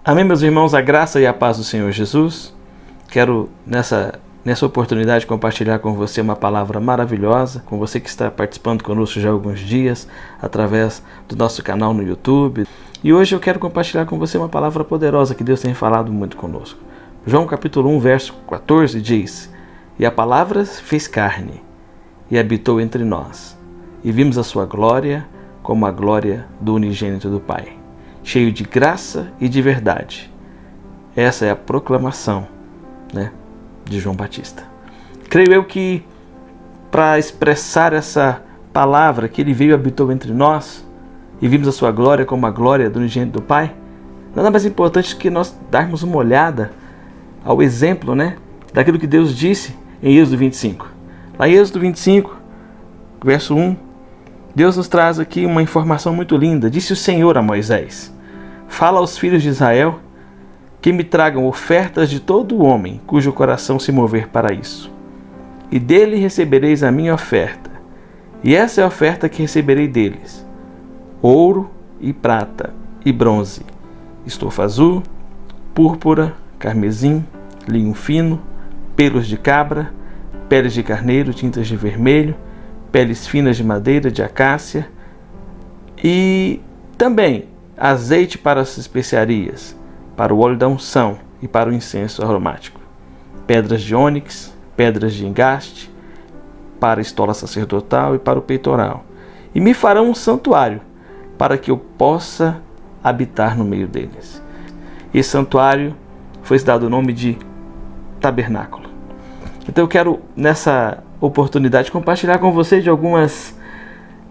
Amém, meus irmãos, a graça e a paz do Senhor Jesus. Quero nessa oportunidade compartilhar com você uma palavra maravilhosa, com você que está participando conosco já há alguns dias, através do nosso canal no YouTube. E hoje eu quero compartilhar com você uma palavra poderosa que Deus tem falado muito conosco. João capítulo 1, verso 14 diz: "E a palavra fez carne e habitou entre nós, e vimos a sua glória como a glória do unigênito do Pai, cheio de graça e de verdade." Essa é a proclamação, de João Batista. Creio eu que para expressar essa palavra, que ele veio e habitou entre nós, e vimos a sua glória como a glória do unigênito do Pai, nada mais importante que nós darmos uma olhada ao exemplo, daquilo que Deus disse em Êxodo 25. Lá em Êxodo 25, verso 1, Deus nos traz aqui uma informação muito linda. Disse o Senhor a Moisés: "Fala aos filhos de Israel que me tragam ofertas de todo homem cujo coração se mover para isso. E dele recebereis a minha oferta. E essa é a oferta que receberei deles: ouro e prata e bronze, estofa azul, púrpura, carmesim, linho fino, pelos de cabra, peles de carneiro, tintas de vermelho, peles finas de madeira de acácia, e também azeite para as especiarias, para o óleo da unção e para o incenso aromático, pedras de ônix, pedras de engaste, para a estola sacerdotal e para o peitoral. E me farão um santuário, para que eu possa habitar no meio deles." Esse santuário foi dado o nome de tabernáculo. Então eu quero, nessa oportunidade, compartilhar com você de algumas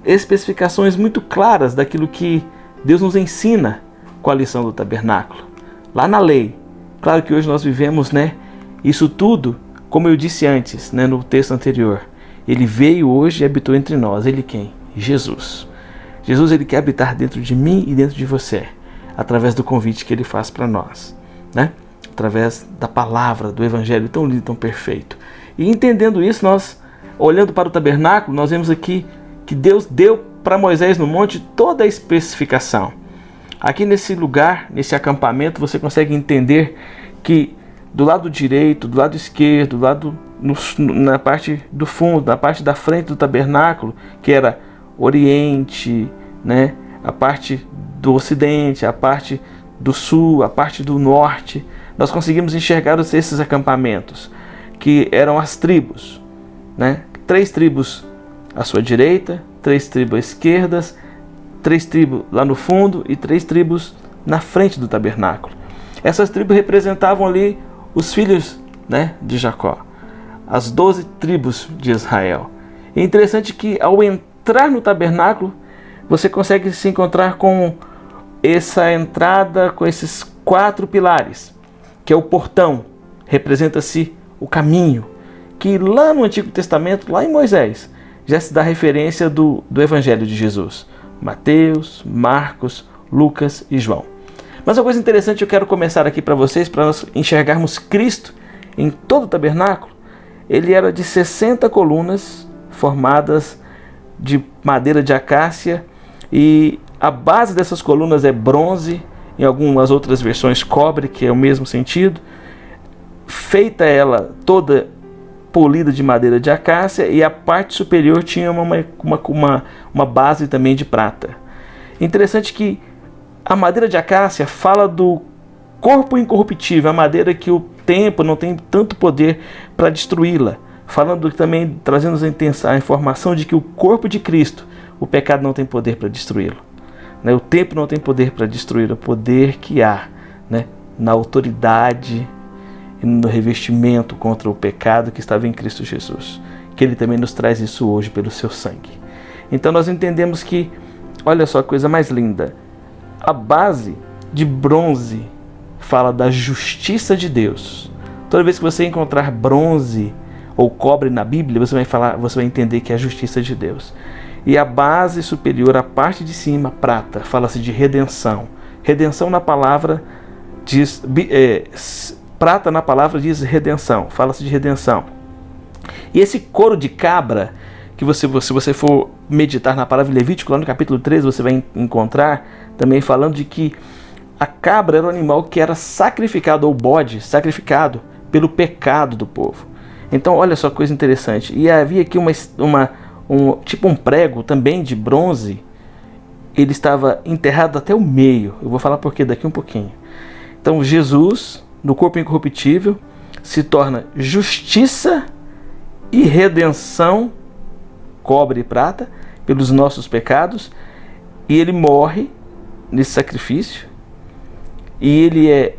especificações muito claras daquilo que Deus nos ensina com a lição do tabernáculo. Lá na lei, claro que hoje nós vivemos, isso tudo, como eu disse antes, no texto anterior. Ele veio hoje e habitou entre nós. Ele quem? Jesus. Jesus, ele quer habitar dentro de mim e dentro de você, através do convite que ele faz para nós, através da palavra, do evangelho tão lindo, tão perfeito. E entendendo isso, nós, olhando para o tabernáculo, nós vemos aqui que Deus deu para Moisés no monte toda a especificação. Aqui nesse lugar, nesse acampamento, você consegue entender que do lado direito, do lado esquerdo, na parte do fundo, na parte da frente do tabernáculo, que era Oriente, a parte do Ocidente, a parte do Sul, a parte do Norte, nós conseguimos enxergar esses acampamentos, que eram as tribos, 3 tribos à sua direita, 3 tribos à esquerda, 3 tribos lá no fundo e 3 tribos na frente do tabernáculo. Essas tribos representavam ali os filhos de Jacó, as 12 tribos de Israel. É interessante que ao entrar no tabernáculo, você consegue se encontrar com essa entrada, com esses 4 pilares, que é o portão, representa-se o caminho, que lá no Antigo Testamento, lá em Moisés, já se dá referência do Evangelho de Jesus. Mateus, Marcos, Lucas e João. Mas uma coisa interessante eu quero começar aqui para vocês, para nós enxergarmos Cristo em todo o tabernáculo. Ele era de 60 colunas formadas de madeira de acácia, e a base dessas colunas é bronze, em algumas outras versões cobre, que é o mesmo sentido. Feita ela toda polida de madeira de acácia, e a parte superior tinha uma base também de prata. Interessante que a madeira de acácia fala do corpo incorruptível, a madeira que o tempo não tem tanto poder para destruí-la. Falando também, trazendo a informação de que o corpo de Cristo, o pecado não tem poder para destruí-lo. O tempo não tem poder para destruí-lo, o poder que há na autoridade e no revestimento contra o pecado que estava em Cristo Jesus, que ele também nos traz isso hoje pelo seu sangue. Então nós entendemos que, olha só a coisa mais linda, a base de bronze fala da justiça de Deus. Toda vez que você encontrar bronze ou cobre na Bíblia, você vai entender que é a justiça de Deus. E a base superior, a parte de cima, prata, fala-se de redenção. Redenção na palavra diz... prata na palavra diz redenção, fala-se de redenção. E esse couro de cabra, que se você for meditar na palavra Levítico, lá no capítulo 13, você vai encontrar também falando de que a cabra era o animal que era sacrificado, ou bode, sacrificado pelo pecado do povo. Então olha só que coisa interessante. E havia aqui tipo um prego também de bronze. Ele estava enterrado até o meio. Eu vou falar por quê daqui um pouquinho. Então Jesus, no corpo incorruptível, se torna justiça e redenção, cobre e prata, pelos nossos pecados. E ele morre nesse sacrifício. E ele é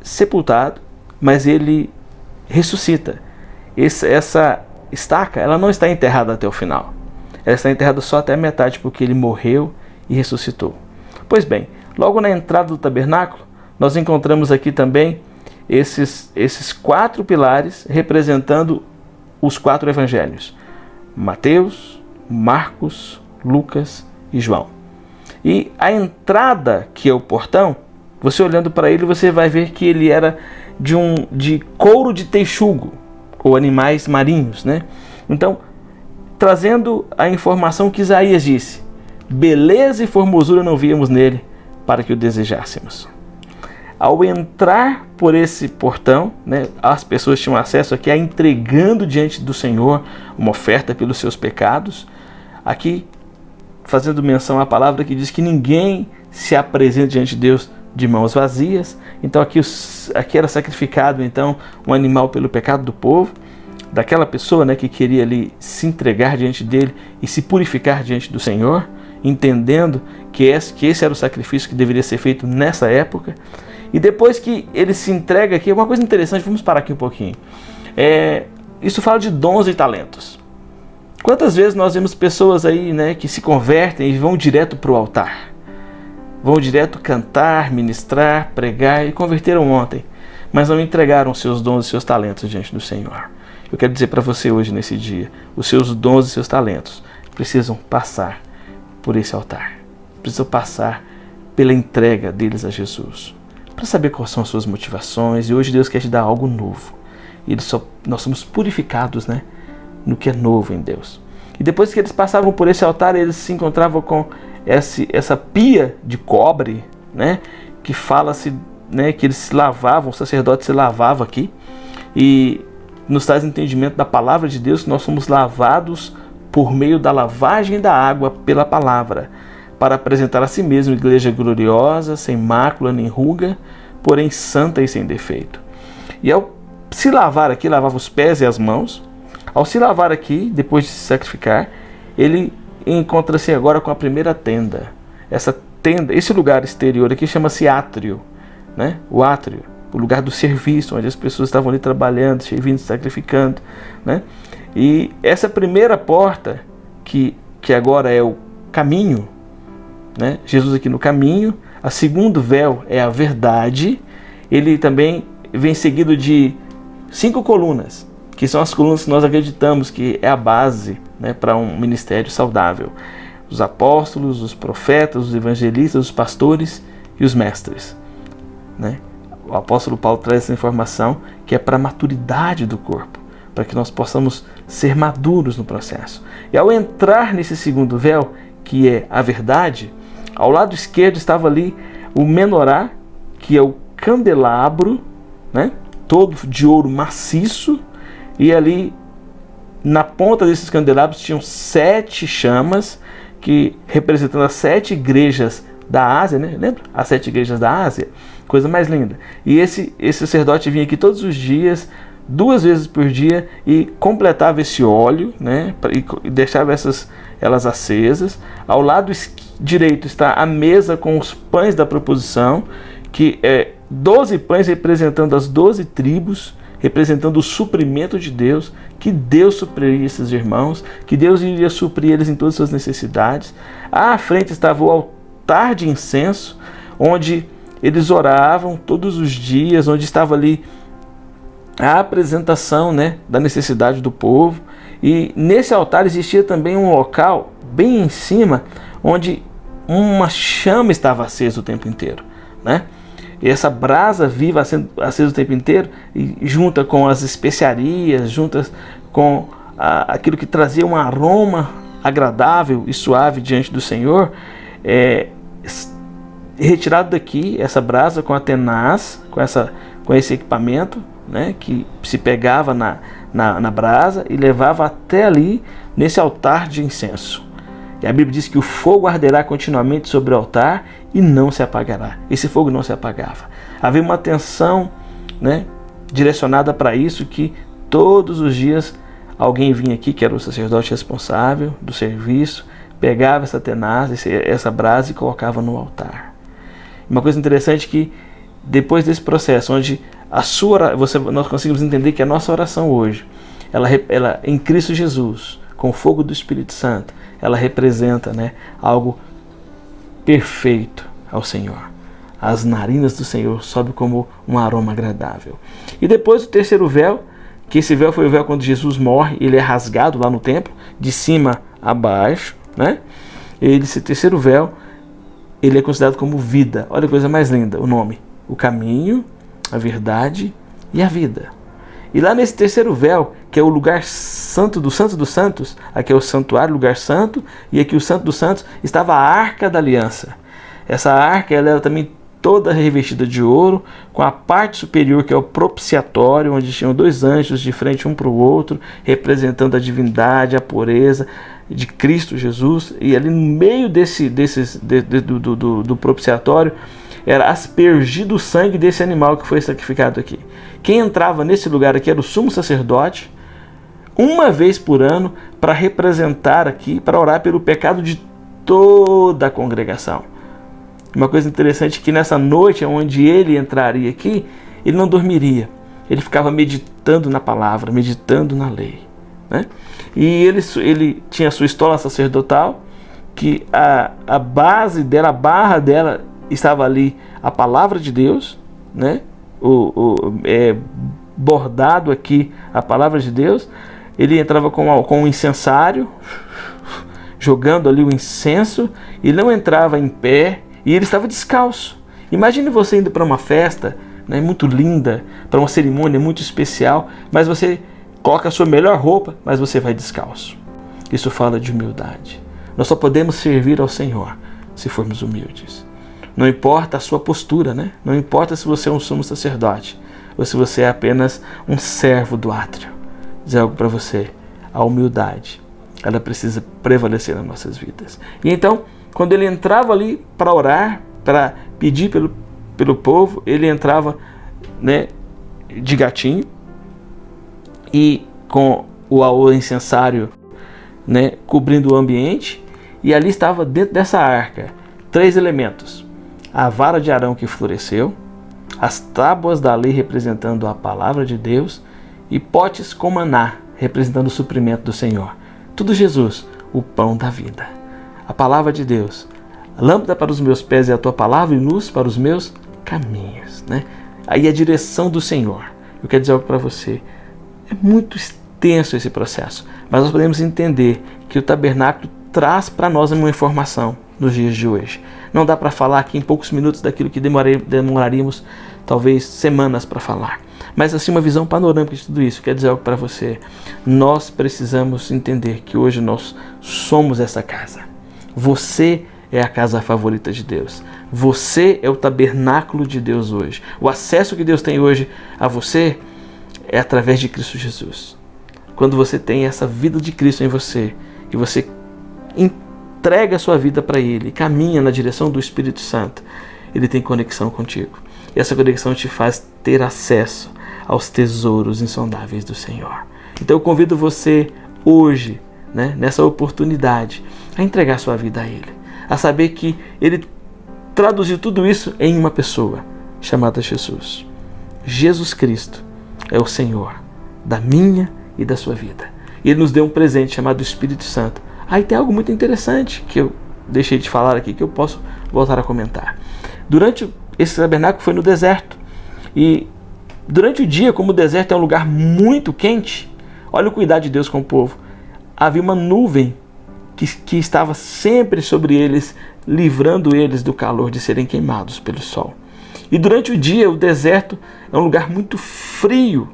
sepultado, mas ele ressuscita. Essa estaca, ela não está enterrada até o final. Ela está enterrada só até a metade, porque ele morreu e ressuscitou. Pois bem, logo na entrada do tabernáculo, nós encontramos aqui também esses 4 pilares representando os 4 evangelhos: Mateus, Marcos, Lucas e João. E a entrada, que é o portão, você olhando para ele, você vai ver que ele era de couro de texugo, ou animais marinhos, né? Então, trazendo a informação que Isaías disse: beleza e formosura não víamos nele, para que o desejássemos. Ao entrar por esse portão, né, as pessoas tinham acesso aqui a entregando diante do Senhor uma oferta pelos seus pecados. Aqui, fazendo menção à palavra que diz que ninguém se apresenta diante de Deus de mãos vazias. Então aqui era sacrificado então um animal pelo pecado do povo, daquela pessoa, né, que queria ali se entregar diante dele e se purificar diante do Senhor, entendendo que esse era o sacrifício que deveria ser feito nessa época. E depois que ele se entrega aqui, uma coisa interessante, vamos parar aqui um pouquinho. Isso fala de dons e talentos. Quantas vezes nós vemos pessoas aí, né, que se convertem e vão direto para o altar? Vão direto cantar, ministrar, pregar, e converteram ontem, mas não entregaram seus dons e seus talentos diante do Senhor. Eu quero dizer para você hoje, nesse dia, os seus dons e seus talentos precisam passar por esse altar. Precisam passar pela entrega deles a Jesus, para saber quais são as suas motivações. E hoje Deus quer te dar algo novo. E nós somos purificados, né, no que é novo em Deus. E depois que eles passavam por esse altar, eles se encontravam com essa pia de cobre, né, que fala-se, né, que eles se lavavam, o sacerdote se lavava aqui, e nos traz entendimento da palavra de Deus, que nós somos lavados por meio da lavagem da água pela palavra, para apresentar a si mesmo igreja gloriosa, sem mácula nem ruga, porém santa e sem defeito. E ao se lavar aqui, lavava os pés e as mãos. Ao se lavar aqui, depois de se sacrificar, ele encontra-se agora com a primeira tenda. Essa tenda, esse lugar exterior aqui chama-se átrio, né? O átrio, o lugar do serviço, onde as pessoas estavam ali trabalhando, servindo, sacrificando, né? E essa primeira porta, que agora é o caminho, né? Jesus aqui no caminho. A segundo véu é a verdade. Ele também vem seguido de 5 colunas, que são as colunas que nós acreditamos que é a base, né, para um ministério saudável. Os apóstolos, os profetas, os evangelistas, os pastores e os mestres, né? O apóstolo Paulo traz essa informação que é para a maturidade do corpo, para que nós possamos ser maduros no processo. E ao entrar nesse segundo véu, que é a verdade, ao lado esquerdo estava ali o menorá, que é o candelabro, né, todo de ouro maciço, e ali na ponta desses candelabros tinham 7 chamas, que representando as 7 igrejas da Ásia, né? Lembra? As 7 igrejas da Ásia, coisa mais linda. E esse sacerdote vinha aqui todos os dias, 2 vezes por dia, e completava esse óleo, né, e deixava elas acesas. Ao lado direito está a mesa com os pães da proposição, que é 12 pães representando as 12 tribos, representando o suprimento de Deus, que Deus supriria esses irmãos, que Deus iria suprir eles em todas as suas necessidades. À frente estava o altar de incenso, onde eles oravam todos os dias, onde estava ali a apresentação, né, da necessidade do povo. E nesse altar existia também um local bem em cima, onde uma chama estava acesa o tempo inteiro, né? E essa brasa viva acesa o tempo inteiro, e junta com as especiarias, juntas com aquilo que trazia um aroma agradável e suave diante do Senhor, retirado daqui essa brasa com a tenaz, com esse equipamento, né, que se pegava na brasa e levava até ali nesse altar de incenso. E a Bíblia diz que o fogo arderá continuamente sobre o altar e não se apagará. Esse fogo não se apagava. Havia uma atenção, né, direcionada para isso, que todos os dias alguém vinha aqui, que era o sacerdote responsável do serviço, pegava essa tenaz, essa brasa e colocava no altar. Uma coisa interessante é que depois desse processo, onde nós conseguimos entender que a nossa oração hoje, ela em Cristo Jesus, com o fogo do Espírito Santo, ela representa, né, algo perfeito ao Senhor. As narinas do Senhor sobem como um aroma agradável. E depois o terceiro véu, que esse véu foi o véu quando Jesus morre, ele é rasgado lá no templo, de cima a baixo, né? Esse terceiro véu, ele é considerado como vida. Olha a coisa mais linda, o nome: o caminho, a verdade e a vida. E lá nesse terceiro véu, que é o lugar santo dos santos, aqui é o santuário, lugar santo, e aqui o santo dos santos, estava a arca da aliança. Essa arca, ela era também toda revestida de ouro, com a parte superior, que é o propiciatório, onde tinham 2 anjos de frente um para o outro, representando a divindade, a pureza de Cristo Jesus. E ali no meio do propiciatório era aspergido o sangue desse animal que foi sacrificado aqui. Quem entrava nesse lugar aqui era o sumo sacerdote, uma vez por ano, para representar aqui, para orar pelo pecado de toda a congregação. Uma coisa interessante é que nessa noite onde ele entraria aqui, ele não dormiria. Ele ficava meditando na palavra, meditando na lei, né? E ele tinha a sua estola sacerdotal, que a base dela, a barra dela, estava ali a palavra de Deus, né? Bordado aqui a palavra de Deus. Ele entrava com um incensário, jogando ali o incenso, e não entrava em pé, e ele estava descalço. Imagine você indo para uma festa, né, muito linda, para uma cerimônia muito especial, mas você coloca a sua melhor roupa, mas você vai descalço. Isso fala de humildade. Nós só podemos servir ao Senhor se formos humildes. Não importa a sua postura, né? Não importa se você é um sumo sacerdote ou se você é apenas um servo do átrio. Vou dizer algo para você: a humildade, ela precisa prevalecer nas nossas vidas. E então, quando ele entrava ali para orar, para pedir pelo povo, ele entrava, né, de gatinho e com o incensário, né, cobrindo o ambiente. E ali estava, dentro dessa arca, 3 elementos: a vara de Arão que floresceu, as tábuas da lei representando a palavra de Deus e potes com maná representando o suprimento do Senhor. Tudo Jesus, o pão da vida. A palavra de Deus, a lâmpada para os meus pés é a tua palavra e luz para os meus caminhos, né? Aí a direção do Senhor. Eu quero dizer algo para você: é muito extenso esse processo, mas nós podemos entender que o tabernáculo traz para nós uma informação nos dias de hoje. Não dá para falar aqui em poucos minutos daquilo que demoraríamos talvez semanas para falar, mas assim uma visão panorâmica de tudo isso. Quer dizer algo para você: nós precisamos entender que hoje nós somos essa casa. Você é a casa favorita de Deus. Você é o tabernáculo de Deus hoje. O acesso que Deus tem hoje a você é através de Cristo Jesus. Quando você tem essa vida de Cristo em você e você entrega a sua vida para Ele, caminha na direção do Espírito Santo, Ele tem conexão contigo. E essa conexão te faz ter acesso aos tesouros insondáveis do Senhor. Então eu convido você hoje, né, nessa oportunidade, a entregar sua vida a Ele, a saber que Ele traduziu tudo isso em uma pessoa chamada Jesus. Jesus Cristo é o Senhor da minha e da sua vida. E Ele nos deu um presente chamado Espírito Santo. Aí tem algo muito interessante que eu deixei de falar aqui, que eu posso voltar a comentar. Durante esse tabernáculo foi no deserto. E durante o dia, como o deserto é um lugar muito quente, olha o cuidado de Deus com o povo. Havia uma nuvem que estava sempre sobre eles, livrando eles do calor de serem queimados pelo sol. E durante o dia, o deserto é um lugar muito frio,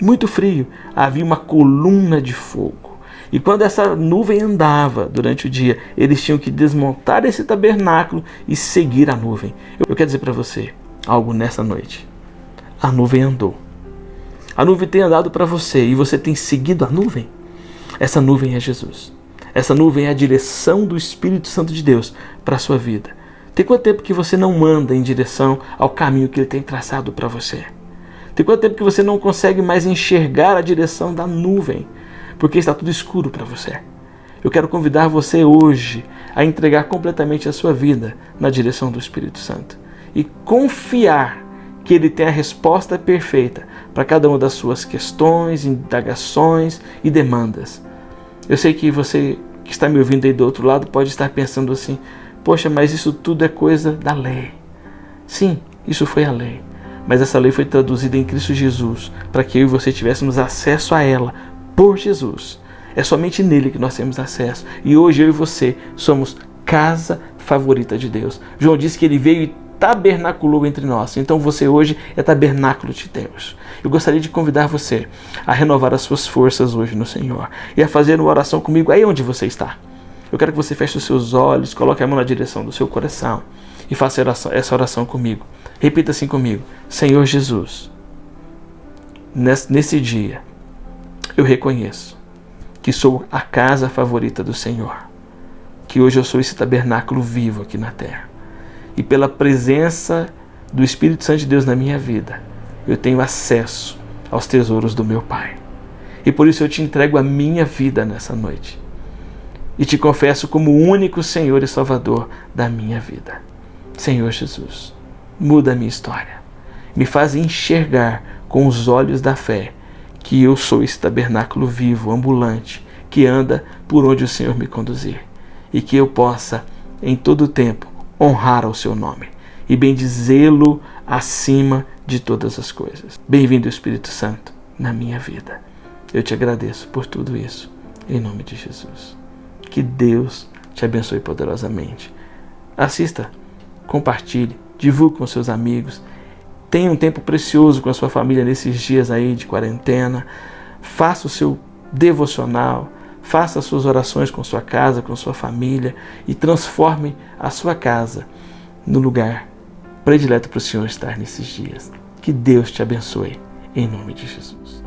muito frio. Havia uma coluna de fogo. E quando essa nuvem andava durante o dia, eles tinham que desmontar esse tabernáculo e seguir a nuvem. Eu quero dizer para você algo nessa noite. A nuvem andou. A nuvem tem andado para você e você tem seguido a nuvem. Essa nuvem é Jesus. Essa nuvem é a direção do Espírito Santo de Deus para a sua vida. Tem quanto tempo que você não anda em direção ao caminho que Ele tem traçado para você? Tem quanto tempo que você não consegue mais enxergar a direção da nuvem? Porque está tudo escuro para você. Eu quero convidar você hoje a entregar completamente a sua vida na direção do Espírito Santo e confiar que Ele tem a resposta perfeita para cada uma das suas questões, indagações e demandas. Eu sei que você que está me ouvindo aí do outro lado pode estar pensando assim: poxa, mas isso tudo é coisa da lei. Sim, isso foi a lei. Mas essa lei foi traduzida em Cristo Jesus para que eu e você tivéssemos acesso a ela por Jesus. É somente nele que nós temos acesso. E hoje eu e você somos casa favorita de Deus. João disse que ele veio e tabernaculou entre nós. Então você hoje é tabernáculo de Deus. Eu gostaria de convidar você a renovar as suas forças hoje no Senhor e a fazer uma oração comigo aí onde você está. Eu quero que você feche os seus olhos, coloque a mão na direção do seu coração e faça essa oração comigo. Repita assim comigo: Senhor Jesus, nesse dia eu reconheço que sou a casa favorita do Senhor, que hoje eu sou esse tabernáculo vivo aqui na terra. E pela presença do Espírito Santo de Deus na minha vida, eu tenho acesso aos tesouros do meu Pai. E por isso eu te entrego a minha vida nessa noite. E te confesso como o único Senhor e Salvador da minha vida. Senhor Jesus, muda a minha história. Me faz enxergar com os olhos da fé que eu sou esse tabernáculo vivo, ambulante, que anda por onde o Senhor me conduzir. E que eu possa, em todo o tempo, honrar ao seu nome e bendizê-lo acima de todas as coisas. Bem-vindo, Espírito Santo, na minha vida. Eu te agradeço por tudo isso, em nome de Jesus. Que Deus te abençoe poderosamente. Assista, compartilhe, divulgue com seus amigos. Tenha um tempo precioso com a sua família nesses dias aí de quarentena. Faça o seu devocional, faça as suas orações com sua casa, com sua família e transforme a sua casa no lugar predileto para o Senhor estar nesses dias. Que Deus te abençoe, em nome de Jesus.